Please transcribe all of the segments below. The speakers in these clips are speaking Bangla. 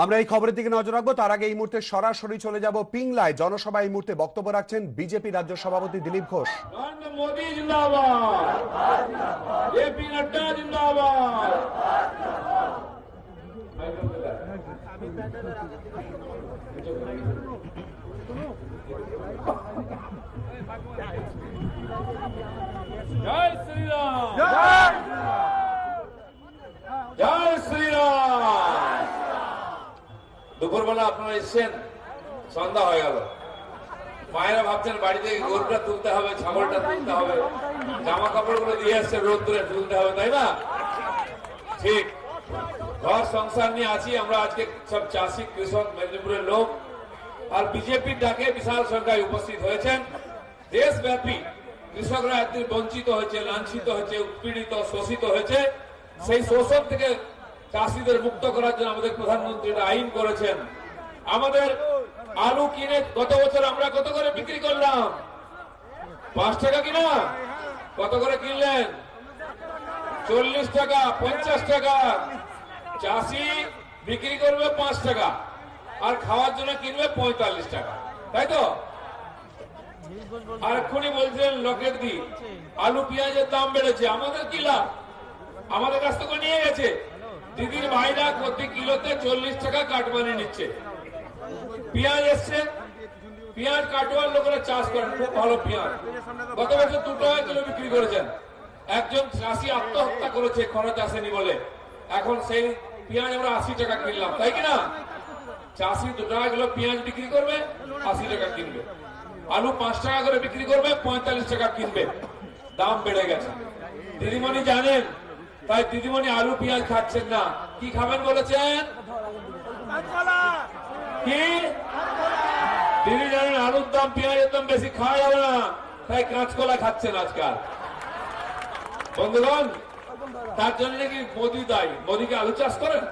আমরা এই খবরের দিকে নজর রাখবো। তার আগে এই মুহূর্তে সরাসরি চলে যাব পিংলায়। জনসভায় এই মুহূর্তে বক্তব্য রাখছেন বিজেপি রাজ্য সভাপতি দিলীপ ঘোষ। মোদি জিন্দাবাদ, জেপি নাড্ডা জিন্দাবাদ। জয় শ্রীরাম, জয় শ্রীরাম। দুপুরবেলা আপনারা এসছেন, সন্ধ্যা হয়ে গেল। মায়েরা ভাবছেন বাড়ি থেকে গরুটা তুলতে হবে, ছাগলটা তুলতে হবে, জামা কাপড় গুলো দিয়ে আসছে রোদ্দুরে তুলতে হবে, তাই না? ঠিক। ঘর সংসার নিয়ে আছি আমরা আজকে, সব চাষি কৃষক মেদিনীপুরের লোক, আর বিজেপির ডাকে বিশাল সংখ্যায় উপস্থিত হয়েছেন। দেশব্যাপী কৃষকরা একদিন বঞ্চিত হয়েছে, লাঞ্ছিত হয়েছে, উৎপীড়িত, শোষিত হয়েছে। সেই শোষণ থেকে চাষিদের মুক্ত করার জন্য আমাদের প্রধানমন্ত্রী আইন করেছেন। আমাদের আলু কিনে গত বছর আমরা কত করে বিক্রি করলাম? 5 টাকা কিনা? কত করে কিনলেন? 40 টাকা, 50 টাকা। চাষি বিক্রি করবে 5 টাকা আর খাওয়ার জন্য কিনবে 45 টাকা, তাই তো? আর এক্ষুনি বলছিলেন লকেট দি আলু পেঁয়াজের দাম বেড়েছে, আমাদের কি লাভ? আমাদের কাছ থেকে নিয়ে গেছে। দিদির ভাইরা প্রতি কিলোতে 40 টাকা কাটমানি নিচ্ছে। পেঁয়াজ এসছে, পেঁয়াজ কাটোয়ার লোকেরা চাষ করেন, খুব ভালো পেঁয়াজ। গত বছর 2 টাকা কিলো বিক্রি করেছেন। একজন চাষি আত্মহত্যা করেছে খরচ আসেনি বলে। এখন সেই পেঁয়াজ আমরা 80 টাকা কিনলাম, তাই কিনা? চাষি 2 টাকা কিলো পেঁয়াজ বিক্রি করবে, 80 টাকা কিনবে। আলু 5 টাকা করে বিক্রি করবে, 45 টাকা কিনবে। দাম বেড়ে গেছে, দিদিমণি জানেন। তাই দিদিমণি আলু পেঁয়াজ খাচ্ছেন না। কি খাবেন বলেছেন? কি দিদি জানেন? আলুর দাম পেঁয়াজের দাম বেশি খাওয়া যাবে না, তাই কাঁচকলা খাচ্ছেন আজকাল। বন্ধুগণ, তার জন্য নাকি মোদি দায়ী। মোদিকে আলু চাষ করেন?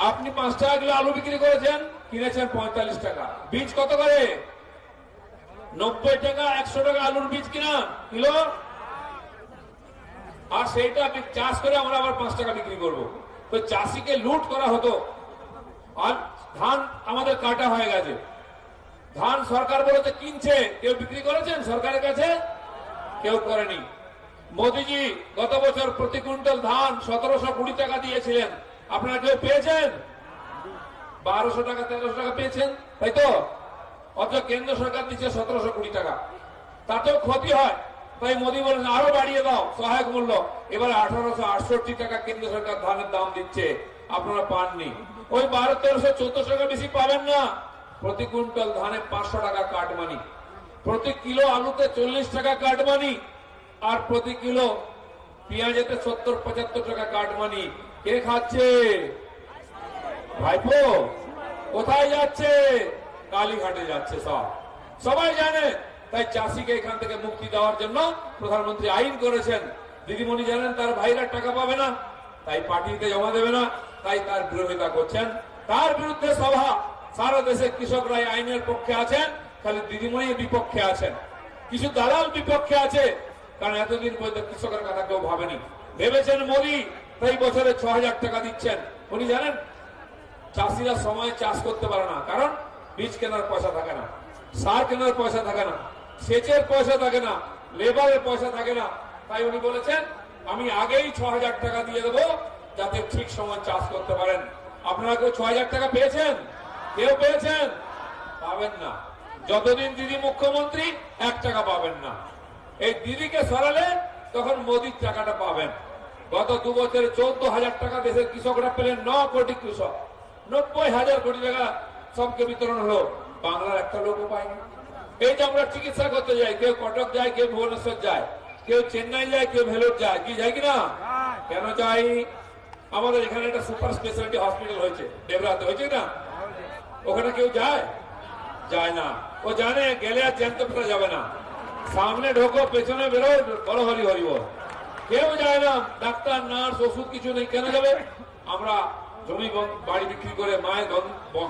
আপনি 5 টাকা কিলো আলু বিক্রি করেছেন, কিনেছেন 45 টাকা। বীজ কত করে? 90 টাকা, 100 টাকা আলুর বীজ কিনা কিলো। আর সেইটা চাষ করে আমরা আবার 5 টাকা বিক্রি করবো। তো চাষিকে লুট করা হতো। আর ধান আমাদের কাটা হয়ে গেছে। ধান সরকার বলেছে কিনছে, কেউ বিক্রি করেছেন সরকারের কাছে? কেউ করেনি। মোদিজি গত বছর প্রতি কুইন্টাল ধান 1720 টাকা দিয়েছিলেন, আপনারা কেউ পেয়েছেন? 1200 টাকা 1300 টাকা পেয়েছেন, তাই তো? অথচ কেন্দ্র সরকার দিচ্ছে 1720 টাকা। তাতেও ক্ষতি হয়। তাই মোদী বলেন আরো বাড়িয়ে দাও সহায়ক মূল্য। এবার 1868 টাকা কেন্দ্র সরকার ধানের দাম দিচ্ছে, আপনারা পাননি। ওই 1200, 1400 টাকা বেশি পাবেন না। প্রতি কুইন্টাল ধানে 500 টাকা কাটমানি, প্রতি কিলো আলুতে 40 টাকা কাটমানি, আর প্রতি কিলো পেঁয়াজেতে 70-75 টাকা কাটমানি। কে খাচ্ছে? ভাইপো। কোথায় যাচ্ছে? কালীঘাটে যাচ্ছে। সবাই জানে। তাই চাষিকে এখান থেকে মুক্তি দেওয়ার জন্য প্রধানমন্ত্রী আইন করেছেন। দিদিমণি জানেন তার ভাইরা টাকা পাবে না, তাই পার্টিতে জমা দেবে না, তাই তার বিরোধিতা করছেন। তার বিরুদ্ধে সভা। সারা দেশে কৃষকরা আইনের পক্ষে আছেন, খালি দিদিমণি বিপক্ষে আছেন। কিছু দালাল বিপক্ষে আছে, কারণ এতদিন পর্যন্ত কৃষকের কথা কেউ ভাবেনি। ভেবেছেন মোদি, তাই বছরে 6000 টাকা দিচ্ছেন। উনি জানেন চাষিরা সময় চাষ করতে পারে না, কারণ বীজ কেনার পয়সা থাকে না, সার কেনার পয়সা থাকে না, সেচের পয়সা থাকে না, লেবারের পয়সা থাকে না। তাই উনি বলেছেন আমি আগেই 6000 টাকা দিয়ে দেবো, যাতে ঠিক সময় চাষ করতে পারেন। আপনারা কেউ 6000 টাকা পেয়েছেন? কেউ পেয়েছেন? পাবেন না। যতদিন দিদি মুখ্যমন্ত্রী 1 টাকা পাবেন না। এই দিদিকে সরালে তখন মোদির টাকাটা পাবেন। গত 2 বছরে 14,000 টাকা দেশের কৃষকরা পেলেন। 9 কোটি কৃষক, 90,000 কোটি টাকা সবকে বিতরণ হলো। বাংলার একটা লোকও পায়নি। এই যে আমরা চিকিৎসা করতে যাই, কেউ কটক যায়, কেউ ভুবনেশ্বর যায়, কেউ চেন্নাই যায়, কেউ ভেলোর যায়, কি যায় কিনা? কেন যাই? আমাদের এখানে একটা সুপার স্পেশালিটি হসপিটাল হয়েছে, দেবরাতে হয়েছে না? ওখানে কেউ যায়? যায় না। ও জানে গেলে আর জ্যান্ত ফেরা যাবে না। সামনে ঢোকো, পেছনে বেরো, বড় হরি হরিব। কেউ যায় না। ডাক্তার, নার্স, ওষুধ কিছু নেই। কেন যাবে? আমরা জমি বাড়ি বিক্রি করে মায়ের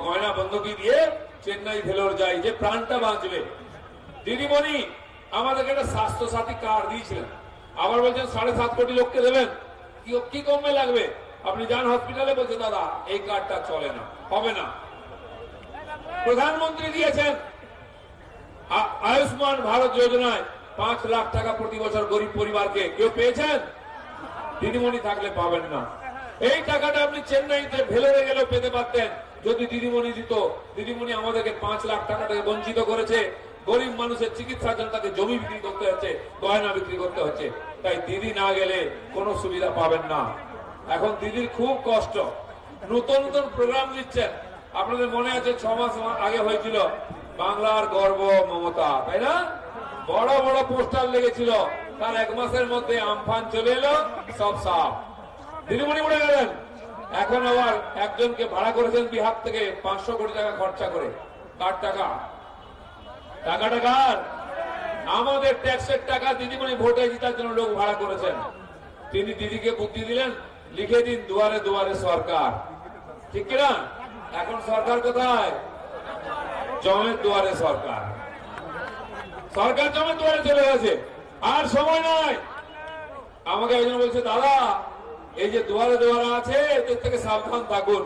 গয়না বন্ধকি দিয়ে চেন্নাই ভেলোর যাই, যে প্রাণটা বাঁচবে। দিদিমণি আমাদেরকে একটা স্বাস্থ্য সাথী কার্ড দিয়েছিলেন, আবার বলছেন 7.5 কোটি লোককে দেবেন। কি কমে লাগবে? আপনি যান হসপিটালে, বলছে দাদা এই কার্ডটা চলে না, হবে না। প্রধানমন্ত্রী দিয়েছেন আয়ুষ্মান ভারত যোজনায় 5 লাখ টাকা প্রতি বছর গরিব পরিবারকে, কেউ পেয়েছেন? দিদিমণি থাকলে পাবেন না। এই টাকাটা আপনি চেন্নাইতে ভেলোরে গেলেও পেতে পারতেন যদি দিদিমণি দিত। দিদিমণি আমাদেরকে 5 লাখ টাকা থেকে বঞ্চিত করেছে। গরিব মানুষের চিকিৎসার জন্য তাকে জমি বিক্রি করতে হচ্ছে, গয়না বিক্রি করতে হচ্ছে। তাই দিদি না গেলে কোনো সুবিধা পাবেন না। এখন দিদির খুব কষ্ট। নতুন নতুন প্রোগ্রাম দিচ্ছেন। আপনাদের মনে আছে 6 মাস আগে হয়েছিল বাংলার গর্ব মমতা, তাই না? বড় বড় পোস্টার লেগেছিল, তার 1 মাসের মধ্যে আমফান চলে এলো, সব সাফ। দিদিমণি উড়ে গেলেন। এখন আবার একজনকে ভাড়া করেছেন বিহার থেকে 500 কোটি টাকা খরচা করে। কার টাকা? টাকাটা কার? আমাদের ট্যাক্সের টাকা। দিদিমণি ভোটে জিতার জন্য লোক ভাড়া করেছেন। তিনি দিদিকে বুদ্ধি দিলেন, লিখে দিন দুয়ারে দুয়ারে সরকার, ঠিক কিনা? এখন সরকার কোথায়? জমের দুয়ারে সরকার। সরকার জমের দুয়ারে চলে গেছে, আর সময় নয়। আমাকে একজন বলছে, দাদা এই যে দুয়ারে দুয়ারে আছে এদের থেকে সাবধান থাকুন।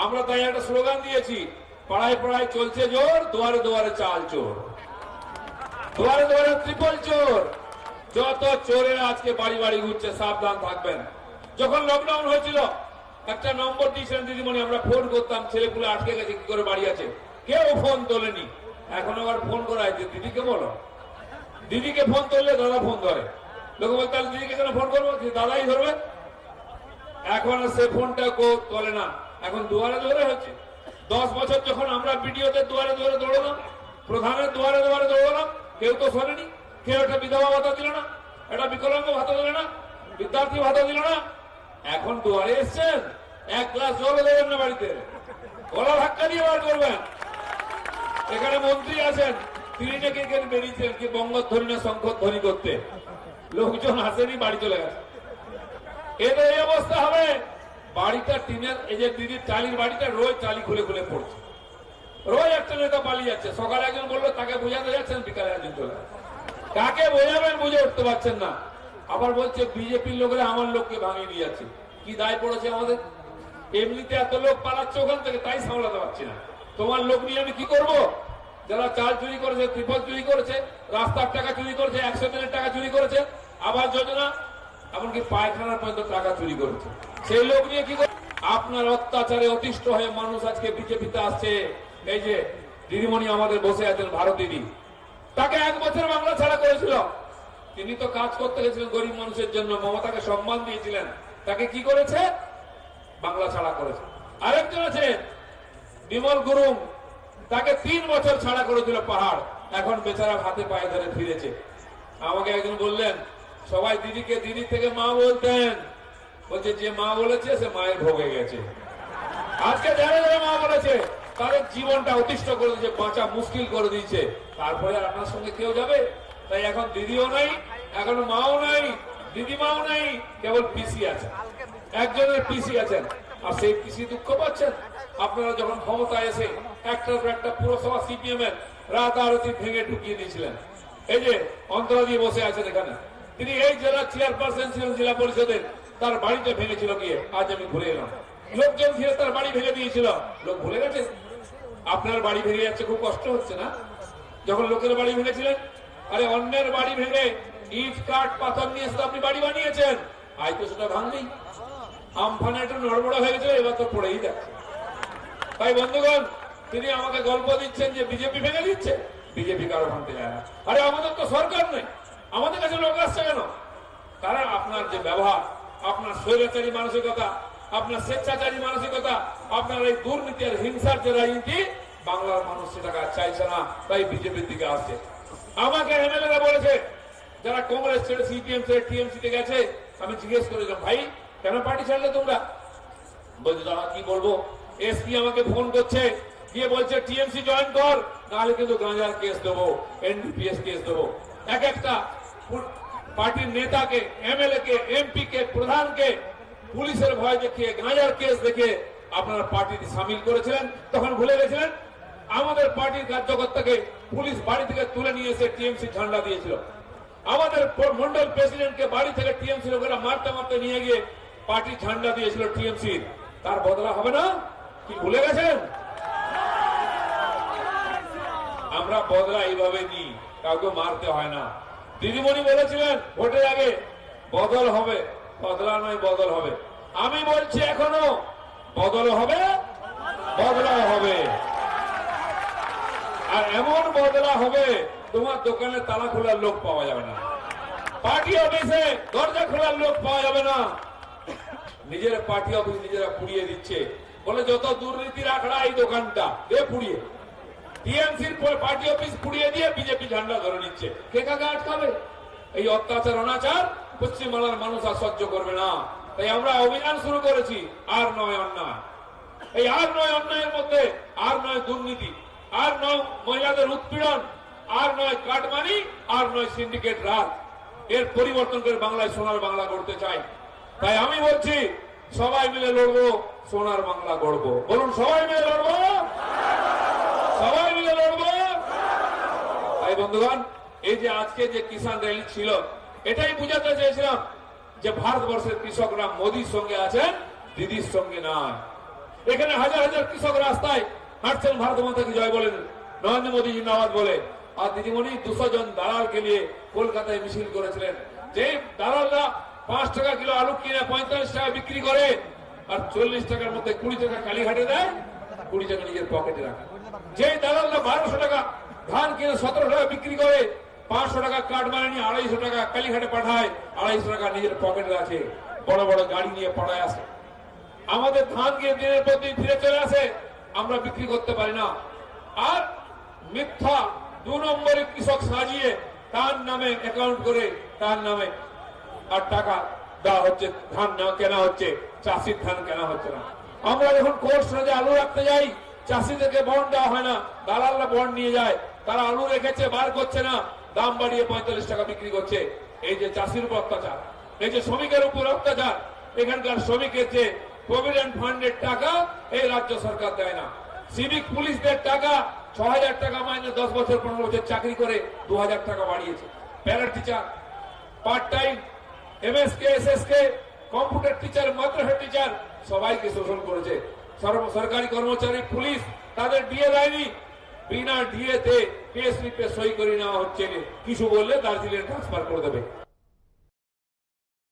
আমরা তাই একটা স্লোগান দিয়েছি, পাড়ায় পাড়ায় চলছে জোর, দুয়ারে দুয়ারে চাল চোর, দুয়ারে দুয়ারে ট্রিপল চোর। যত চোরেরা আজকে বাড়ি বাড়ি ঘুরছে, সাবধান থাকবেন। যখন লকডাউন হয়েছিল একটা নম্বর দিয়েছিলেন দিদিমণি, আমরা ফোন করতাম, ছেলেপুলে আটকে গেছে কি করে বাড়ি আছে, কেউ ফোন তোলেনি। এখন আবার ফোন করা হয়েছে, দিদিকে বলো। দিদিকে ফোন তুললে দাদা ফোন ধরে। লোক বলতে তাহলে দিদিকে কেন ফোন করবো, দাদাই ধরবে। এখন সে ফোনটা কেউ তোলে না, এখন দুয়ারে দুয়ারে হচ্ছে। 10 বছর যখন আমরা ভিডিওতে দুয়ারে দুয়ারে দৌড়ালাম, প্রধানের দুয়ারে দুয়ারে দৌড়ালাম, কেউ তো শোনেনি। কেউ একটা বিধবা ভাতা দিল না, একটা বিকলাঙ্গ ভাতা দিল না, বিদ্যার্থী ভাতা দিল না। এখন দুয়ারে এসছেন, 1 গ্লাস জল দেবেন না বাড়িতে, গলা ধাক্কা দিয়ে বার করবেন। এখানে মন্ত্রী আছেন, তিনি নাকি এখানে বেরিয়েছেন কি বঙ্গধ্বনি শঙ্খধ্বনি করতে, লোকজন আসেনি, বাড়ি চলে গেছে। এদের এই অবস্থা হবে। বাড়িটা টিনের, এই যে দিদির টালির বাড়িটা রোজ টালি খুলে খুলে পড়ছে, রোজ একটা নেতা পালিয়ে যাচ্ছে। সকালে একজন বললো তাকে বোঝাতে যাচ্ছেন, বিকালে একজন চলে যাচ্ছে। কাকে বোঝাবেন বুঝে উঠতে পারছেন না। আবার বলছে বিজেপির লোকেরা আমার লোককে ভাঙিয়ে নিয়ে যাচ্ছে। কি দায় পড়েছে আমাদের? এমনিতে এত লোক পালাচ্ছে ওখান থেকে, তাই সামলাতে পারছি না। তোমার লোক নিয়ে আমি কি করব? যারা চাল চুরি করেছে, ত্রিপল চুরি করেছে, রাস্তার টাকা চুরি করেছে, 100 দিনের টাকা চুরি করেছে, আবাস যোজনা, এমনকি পায়খানার পর্যন্ত টাকা চুরি করেছে, সেই লোক নিয়ে কি করবে? আপনার অত্যাচারে অতিষ্ঠ হয়ে মানুষ আজকে বিজেপিতে আসছে। এই যে দিদিমণি আমাদের বসে আছেন, ভারত দিদি, তাকে 1 বছর বাংলা ছাড়া করেছিল। তিনি তো কাজ করতে গেছিলেন গরিব মানুষের জন্য, মমতাকে সম্মান দিয়েছিলেন। তাকে কি করেছে? বাংলা ছাড়া করেছে। আরেকজন আছে বিমল গুরুং, তাকে 3 বছর ছাড়া করেছিল পাহাড়। এখন বেচারা হাতে পায়ে ধরে ফিরেছে। আমাকে একজন বললেন, সবাই দিদিকে দিদি থেকে মা বলতেন, বলছে যে মা বলেছে সে মায়ের ভোগে গেছে। আজকে যারা যারা মা বলেছে তাদের জীবনটা অতিষ্ঠ করে দিয়েছে, বাঁচা মুশকিল করে দিয়েছে। তারপরে আর আপনার সঙ্গে কেউ যাবে? তাই এখন দিদিও নাই, এখন মাও নাই, দিদিমাও নাই, কেবল পিসি আছে। একজনের পিসি আছেন, আর সেই পিসি দুঃখ পাচ্ছেন। আপনারা যখন ক্ষমতায় এসে একটার পর একটা পুরসভা সিপিএম এর রাত আরতি ভেঙে ঢুকিয়ে দিয়েছিলেন। এই যে অন্তরা দিয়ে বসে আছেন এখানে, তিনি এই জেলার চেয়ারপারসন ছিলেন জেলা পরিষদের, তার বাড়িতে ভেঙেছিল গিয়ে, আজ আমি ভুলে এলাম। লোকজন ছিল তার বাড়ি ভেঙে দিয়েছিল, লোক ভুলে গেছে। আপনার বাড়ি ভেঙে যাচ্ছে, খুব কষ্ট হচ্ছে না? যখন লোকের বাড়ি ভেঙেছিলেন, আরে অন্যের বাড়ি ভেঙে ইট কাঠ পাথর নিয়ে এসে আপনি বাড়ি বানিয়েছেন, আয় তো সেটা ভাঙনি। আমফানে একটু নড়বড় হয়ে গেছিল, এবার তো পড়েই যাচ্ছে। তাই বন্ধুগণ, তিনি আমাকে গল্প দিচ্ছেন যে বিজেপি ভেঙে দিচ্ছে। বিজেপি কারো ভাঙতে যায় না। আরে আমাদের তো সরকার নেই, আমাদের কাছে লোক আসছে কেন? কারণ আপনার যে ব্যবহার, আপনার স্বৈরাচারী মানসিকতা, আপনার স্বেচ্ছাচারী মানসিকতা, আপনার এই দুর্নীতি আর হিংসার যে রাজনীতি, বাংলার মানুষ সেটাকে চাইছে না, তাই বিজেপির দিকে আসছে। আমাকে এমএলএরা বলেছে, যারা কংগ্রেস ছেড়ে সিপিএম ছেড়ে টিএমসি তে গেছে, আমি জিজ্ঞেস করেছিলাম, ভাই কেন পার্টি ছাড়লে তোমরা? বলছে দাদা কি বলবো, এসপি আমাকে ফোন করছে, গিয়ে বলছে টিএমসি জয়েন কর, নাহলে কিন্তু গাঁজার কেস দেবো, এনডিপিএস কেস দেবো। এক একটা পার্টির নেতাকে, এমএলএ কে, এমপি কে, প্রধানকে পুলিশের ভয় দেখিয়ে, গাঁজার কেস দেখে আপনারা পার্টিতে সামিল করেছিলেন। তখন ভুলে গেছিলেন আমাদের পার্টির কার্যকর্তাকে পুলিশ বাড়ি থেকে তুলে নিয়ে এসে টিএমসি ঝান্ডা দিয়েছিল। আমাদের মন্ডল প্রেসিডেন্টকে বাড়ি থেকে টিএমসি লোকেরা মারতে মারতে নিয়ে গিয়ে পার্টি ঝান্ডা দিয়েছিল টিএমসি, তার বদলা হবে না? কি ভুলে গেছেন? আমরা বদলা এইভাবে নিই, কাউকে মারতে হয় না। দিদিমণি বলেছিলেন ভোটের আগে বদল হবে, বদলা নয় বদল হবে। আমি বলছি এখনো বদল হবে, বদলা হবে। আর এমন বদলা হবে তোমার দোকানে তালা খোলার লোক পাওয়া যাবে না, পার্টি অফিসে দরজা খোলার লোক পাওয়া যাবে না। নিজের পার্টি অফিস নিজেরা পুড়িয়ে দিচ্ছে, বলে যত দুর্নীতির আখড়া এই দোকানটা এ পুড়িয়ে, টিএমসির পার্টি অফিস পুড়িয়ে দিয়ে বিজেপি ঝান্ডা ধরে নিচ্ছে। কে কাকে আটকাবে? এই অত্যাচার অনাচার পশ্চিমবাংলার মানুষ আর সহ্য করবে না। তাই আমরা অভিযান শুরু করেছি, আর নয় অন্যায়। এই আর নয় অন্যায়ের মধ্যে আর নয় দুর্নীতি, আর নয় মহিলাদের উৎপীড়ন, আর নয় কাটমানি, আর নয় সিন্ডিকেট রাজ। এর পরিবর্তন করে বাংলায় সোনার বাংলা করতে চাই। তাই আমি বলছি সবাই মিলে লড়বো, সোনার বাংলা গড়বো। বলুন সবাই মিলে লড়বো, সবাই মিলে লড়বো। তাই বন্ধুগণ, এই যে আজকে যে কিষাণ র্যালি ছিল, এটাই বুঝাতে চেয়েছিলাম যে ভারতবর্ষের কৃষকরা মোদির সঙ্গে আছেন, দিদির সঙ্গে নয়। এখানে হাজার হাজার কৃষক রাস্তায় হাঁটছেন, ভারত মাতাকে জয় বলেন, নরেন্দ্র মোদী জিন্দাবাদ বলে। আর দিদিমণি 200 জন দালালকে নিয়ে কলকাতায় মিছিল করেছিলেন। যে দালালরা 5 টাকা কিলো আলু কিনে 45 টাকা বিক্রি করে, আর 40 টাকার মধ্যে 20 টাকা কালীঘাটে দেয়, 20 টাকা নিজের পকেটে রাখে। যে দালালরা 1200 টাকা ধান কিনে 17 টাকা বিক্রি করে, 500 টাকা কাঠ মানে নিয়ে 250 টাকা কালীঘাটে পাঠায়, 250 টাকা নিজের পকেটে রাখে, বড় বড় গাড়ি নিয়ে পাঠায় আসে। আমাদের ধান গিয়ে দিনের পর দিন ফিরে চলে আসে, আমরা বিক্রি করতে পারি না। আর মিথ্যা 2 নম্বরে কৃষক সাজিয়ে তার নামে অ্যাকাউন্ট করে তার নামে আর টাকা দেওয়া হচ্ছে, ধান কেনা হচ্ছে, চাষির ধান কেনা হচ্ছে না। আমরা যখন কোল্ড স্টোরেজে আলু রাখতে যাই, চাষিদেরকে বন্ড দেওয়া হয় না, দালালরা বন্ড নিয়ে যায়। তারা আলু রেখেছে, বার করছে না, দাম বাড়িয়ে 45 টাকা বিক্রি করছে। এই যে চাষির উপর অত্যাচার, এই যে শ্রমিকের উপর অত্যাচার, এখানকার শ্রমিকের যে প্রভিডেন্ট ফান্ডের টাকা এই রাজ্য সরকার দেয় না। সিভিক পুলিশদের টাকা 6000 টাকা মাইনে 10 বছর 15 বছর চাকরি করে 2000 টাকা বাড়িয়েছে। Para teacher, part time, MSK, SSK, computer teacher, মাদ্রাসা টিচার, সবাইকে শোষণ করেছে। সরকারি কর্মচারী, পুলিশ, তাদের ডিএ দেয়নি। বিনা ডিএতে পে স্লিপে সই করে নেওয়া হচ্ছে, কিছু বললে দার্জিলিং ট্রান্সফার করে দেবে।